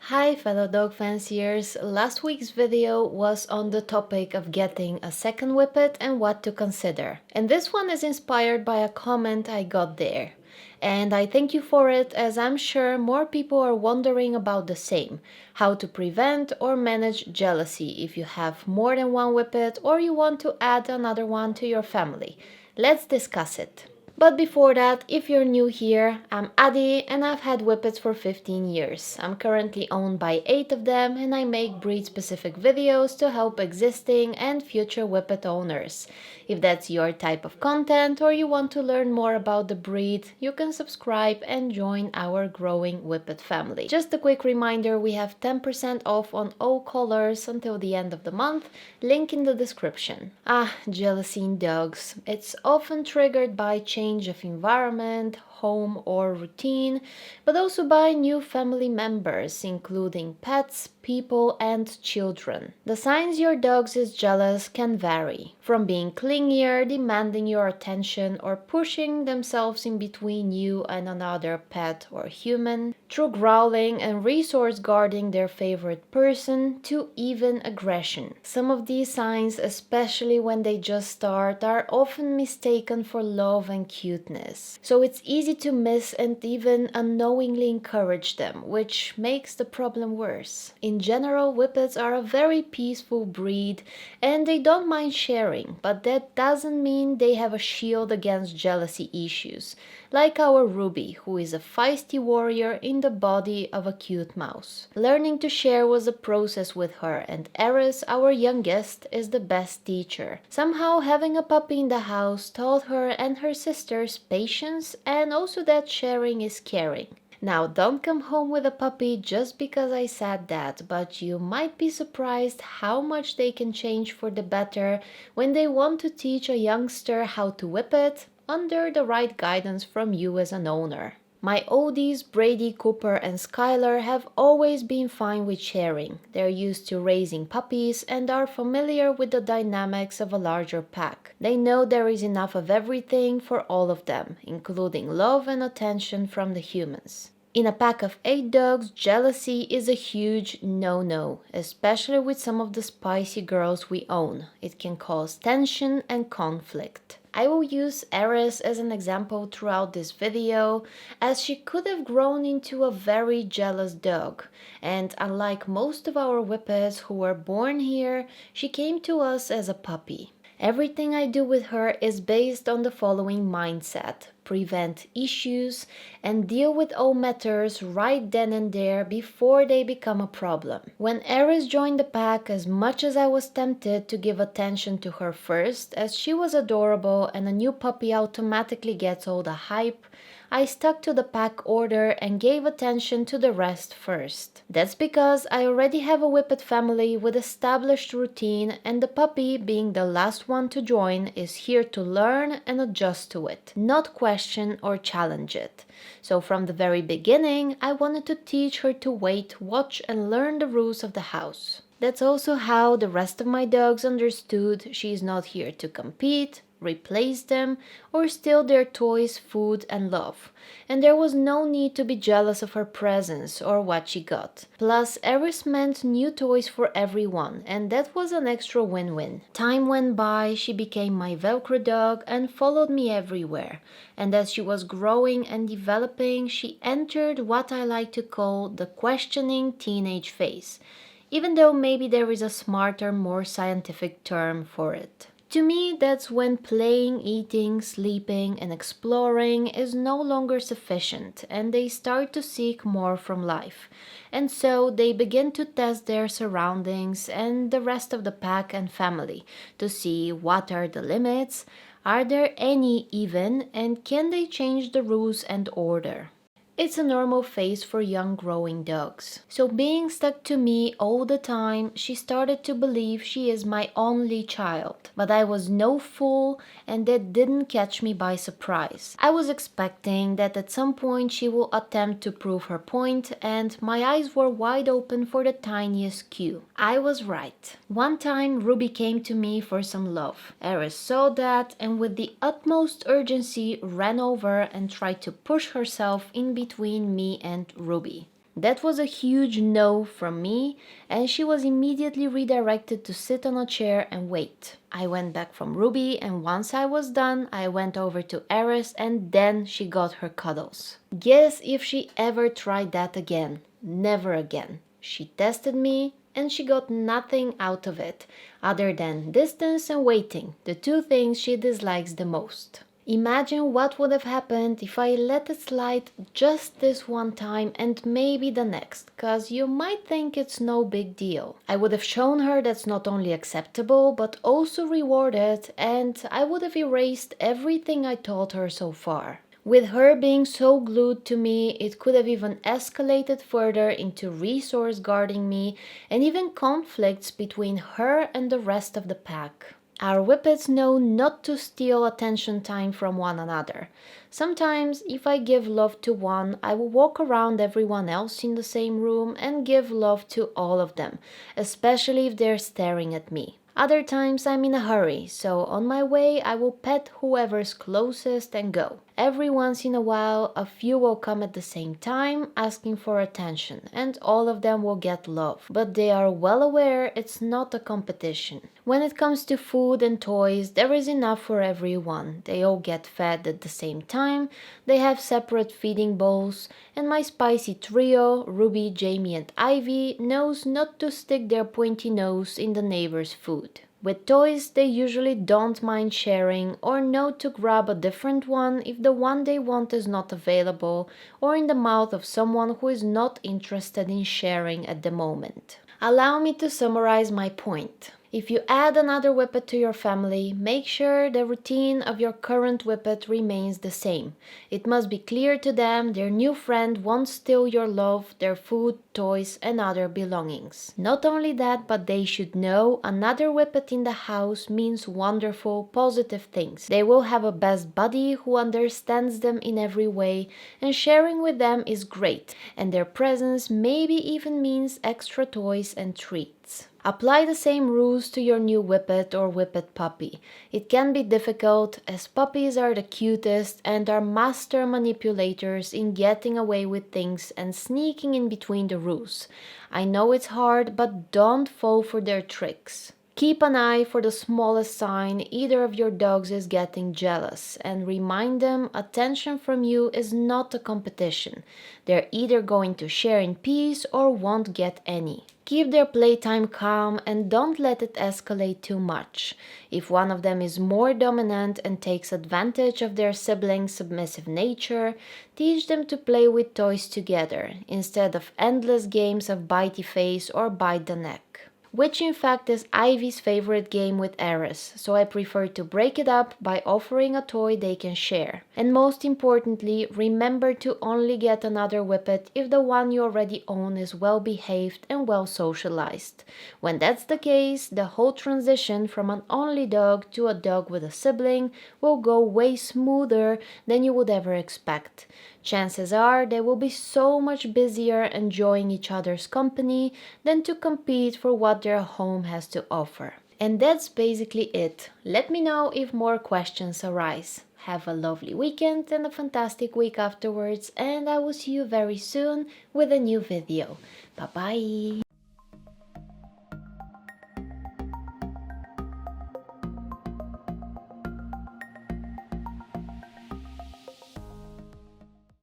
Hi fellow dog fanciers, last week's video was on the topic of getting a second whippet and what to consider. And this one is inspired by a comment I got there. And I thank you for it, as I'm sure more people are wondering about the same. How to prevent or manage jealousy if you have more than one whippet or you want to add another one to your family. Let's discuss it. But before that, if you're new here, I'm Adi and I've had whippets for 15 years. I'm currently owned by 8 of them and I make breed-specific videos to help existing and future whippet owners. If that's your type of content or you want to learn more about the breed, you can subscribe and join our growing whippet family. Just a quick reminder, we have 10% off on all colors until the end of the month, link in the description. Jealousy in dogs. It's often triggered by change of environment, home or routine, but also by new family members, including pets, people and children. The signs your dog is jealous can vary, from being clingier, demanding your attention, or pushing themselves in between you and another pet or human, through growling and resource guarding their favorite person, to even aggression. Some of these signs, especially when they just start, are often mistaken for love and cuteness. So it's easy to miss and even unknowingly encourage them, which makes the problem worse. In general, whippets are a very peaceful breed and they don't mind sharing, but that doesn't mean they have a shield against jealousy issues, like our Ruby, who is a feisty warrior in the body of a cute mouse. Learning to share was a process with her, and Eris, our youngest, is the best teacher. Somehow having a puppy in the house taught her and her sisters patience and also that sharing is caring. Now, don't come home with a puppy just because I said that, but you might be surprised how much they can change for the better when they want to teach a youngster how to whip it under the right guidance from you as an owner. My oldies, Brady, Cooper and Skylar, have always been fine with sharing. They're used to raising puppies and are familiar with the dynamics of a larger pack. They know there is enough of everything for all of them, including love and attention from the humans. In a pack of 8 dogs, jealousy is a huge no-no, especially with some of the spicy girls we own. It can cause tension and conflict. I will use Eris as an example throughout this video, as she could have grown into a very jealous dog, and unlike most of our whippets who were born here, she came to us as a puppy. Everything I do with her is based on the following mindset: prevent issues and deal with all matters right then and there before they become a problem. When Eris joined the pack, as much as I was tempted to give attention to her first, as she was adorable and a new puppy automatically gets all the hype, I stuck to the pack order and gave attention to the rest first. That's because I already have a whippet family with established routine, and the puppy, being the last one to join, is here to learn and adjust to it, not question or challenge it. So from the very beginning, I wanted to teach her to wait, watch and learn the rules of the house. That's also how the rest of my dogs understood she is not here to compete, replace them, or steal their toys, food and love. And there was no need to be jealous of her presence or what she got. Plus, Eris meant new toys for everyone, and that was an extra win-win. Time went by, she became my Velcro dog and followed me everywhere. And as she was growing and developing, she entered what I like to call the questioning teenage phase, even though maybe there is a smarter, more scientific term for it. To me, that's when playing, eating, sleeping and exploring is no longer sufficient and they start to seek more from life. And so they begin to test their surroundings and the rest of the pack and family to see what are the limits, are there any even, and can they change the rules and order. It's a normal phase for young growing dogs. So being stuck to me all the time, she started to believe she is my only child. But I was no fool and that didn't catch me by surprise. I was expecting that at some point she will attempt to prove her point, and my eyes were wide open for the tiniest cue. I was right. One time Ruby came to me for some love. Eris saw that and with the utmost urgency ran over and tried to push herself in between me and Ruby. That was a huge no from me, and she was immediately redirected to sit on a chair and wait. I went back from Ruby, and once I was done, I went over to Eris, and then she got her cuddles. Guess if she ever tried that again. Never again. She tested me, and she got nothing out of it, other than distance and waiting, the two things she dislikes the most. Imagine what would have happened if I let it slide just this one time and maybe the next, cause you might think it's no big deal. I would have shown her that's not only acceptable but also rewarded, and I would have erased everything I taught her so far. With her being so glued to me, it could have even escalated further into resource guarding me and even conflicts between her and the rest of the pack. Our whippets know not to steal attention time from one another. Sometimes, if I give love to one, I will walk around everyone else in the same room and give love to all of them, especially if they're staring at me. Other times I'm in a hurry, so on my way I will pet whoever's closest and go. Every once in a while, a few will come at the same time, asking for attention, and all of them will get love. But they are well aware it's not a competition. When it comes to food and toys, there is enough for everyone. They all get fed at the same time, they have separate feeding bowls, and my spicy trio, Ruby, Jamie and Ivy, knows not to stick their pointy nose in the neighbor's food. With toys, they usually don't mind sharing or know to grab a different one if the one they want is not available or in the mouth of someone who is not interested in sharing at the moment. Allow me to summarize my point. If you add another whippet to your family, make sure the routine of your current whippet remains the same. It must be clear to them their new friend won't steal your love, their food, toys, and other belongings. Not only that, but they should know another whippet in the house means wonderful, positive things. They will have a best buddy who understands them in every way, and sharing with them is great, and their presence maybe even means extra toys and treats. Apply the same rules to your new whippet or whippet puppy. It can be difficult as puppies are the cutest and are master manipulators in getting away with things and sneaking in between the rules. I know it's hard, but don't fall for their tricks. Keep an eye for the smallest sign either of your dogs is getting jealous and remind them attention from you is not a competition. They're either going to share in peace or won't get any. Keep their playtime calm and don't let it escalate too much. If one of them is more dominant and takes advantage of their sibling's submissive nature, teach them to play with toys together instead of endless games of bitey face or bite the neck. Which in fact is Ivy's favorite game with Eris, so I prefer to break it up by offering a toy they can share. And most importantly, remember to only get another whippet if the one you already own is well behaved and well socialized. When that's the case, the whole transition from an only dog to a dog with a sibling will go way smoother than you would ever expect. Chances are they will be so much busier enjoying each other's company than to compete for what their home has to offer. And that's basically it. Let me know if more questions arise. Have a lovely weekend and a fantastic week afterwards, and I will see you very soon with a new video. Bye bye!